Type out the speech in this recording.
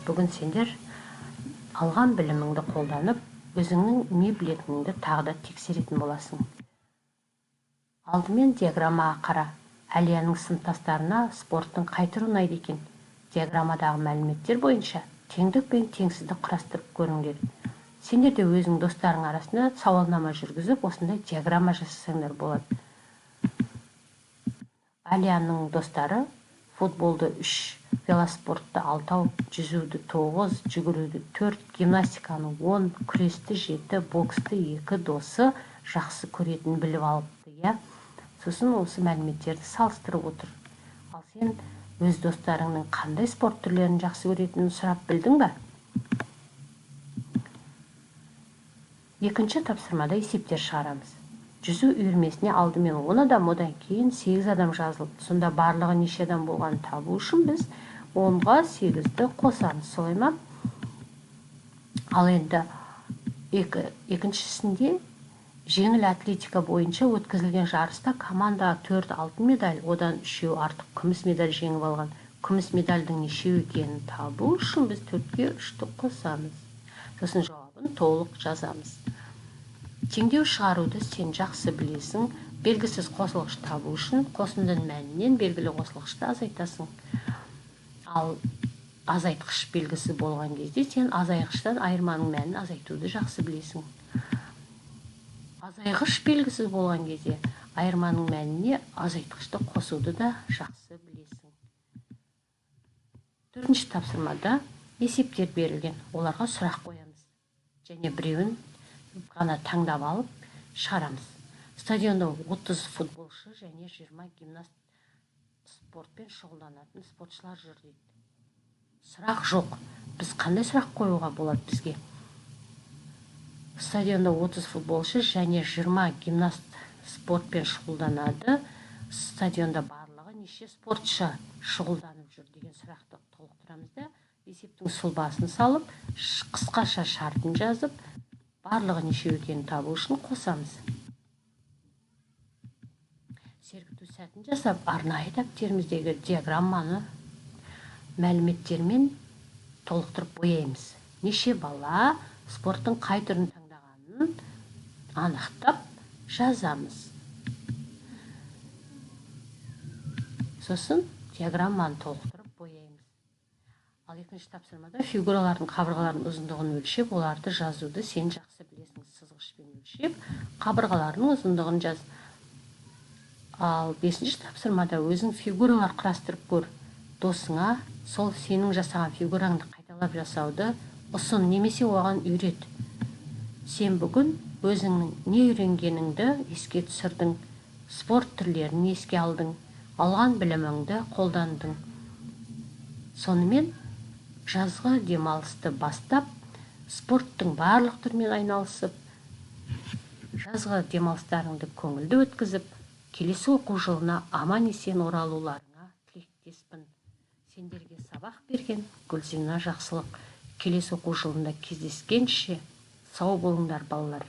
Бүгін сендер алған біліміңді қолданып, өзіңнің не білетініңді тағы да тексеретін боласың. Алдымен диаграммаға қара. Әлияның сыныптастарына спорттың қай түрі ұнайды екен? Диаграммадағы мәліметтер бойынша теңдік пен теңсіздік құрастырып көріңдер. Сендер де өзің достарың арасында сауалнама жүргізіп, осындай диаграмма жасасаңдар болады. Әлияның достары футболды 3, велоспортты 6, жүзуді 9, жүгіруді 4, гимнастиканы 10, күресті 7, боксты 2 досы жақсы көретінін біліп алыпты. Сосын осы мәліметтерді салыстырып отыр. Ал сен өз достарыңның қандай спорт түрлерін жақсы көретінін сұрап білдің бе? Екінші тапсырмада есептер шығарамыз. Жүзу үйірмесіне алдымен 10 адам, одан кейін 8 адам жазылыпты. Сонда барлығы неше адам болғанын табу үшін біз 10-ға 8-ді қосамыз, солай ма? Ал енді екіншісінде жеңіл атлетика бойынша өткізілген жарыста командаға 4 алтын медаль, одан 3 артық күміс медаль жеңіп алған. Күміс медальдің неше екенін табу үшін біз 4-ке 3-ті қосамыз. Сосын жауабын толық жазамыз. Теңдеу шығаруды сен жақсы білесің. Белгісіз қосылғыш табу үшін қосындының мәнінен белгілі қосылғышты азайтасың. Ал азайтқыш белгісі болған кезде сен азайғыштан айырманың мәнін азайтуды жақсы білесің. Азайғыш белгісіз болған кезде айырманың мәніне азайтқышты қосуды да жақсы білесің. Төртінші тапсырмада есептер берілген. Оларға сұрақ қоямыз. Және біреуін ғана таңдап алып шығарамыз. Стадионда 30 футболшы және 20 гимнаст спортпен шұғылданатын спортшылар жүр дейді. Сұрақ жоқ. Біз қандай сұрақ қоюға болады бізге? Стадионда 30 футболшы және 20 гимнаст спортпен шұғылданады. Стадионда барлығы неше спортшы шұғылданып жүр деген сұрақты толықтырамыз да, есептің сұлбасын салып, қысқаша шартын жазып, барлығы неше екенін табу үшін қосамыз. Сергіту сәтін жасап, арнайы дәптеріміздегі диаграмманы мәліметтермен толықтырып бояймыз. Неше бала спорттың қай түрін таңдағанын анықтап жазамыз. Сосын диаграмманы толықтырып бояймыз. Ал екінші тапсырмада фигуралардың қабырғалардың ұзындығын өлшеп, оларды жазуды сен жақсы білесің. Сызғышпен өлшеп, қабырғалардың ұзындығын жаз. Ал бесінші тапсырмада өзің фигуралар құрастырып көр. Досыңа сол сенің жасаған фигураңды қайталап жасауды ұсын, немесе оған үйрет. Сен бүгін өзіңнің не үйренгеніңді еске түсірдің, спорт түрлерін еске алдың, алған біліміңді қолдандың. Сонымен жазғы демалысты бастап, спорттың барлық түрмен айналысып, жазғы демалыстарыңды көңілді өткізіп, келесі оқу жылына аман-есен оралуларыңа тілектеспін. Сендерге сабақ берген Гүлзина Жақсылық. Келесі оқу жылында кездескенше сау болыңдар балалар.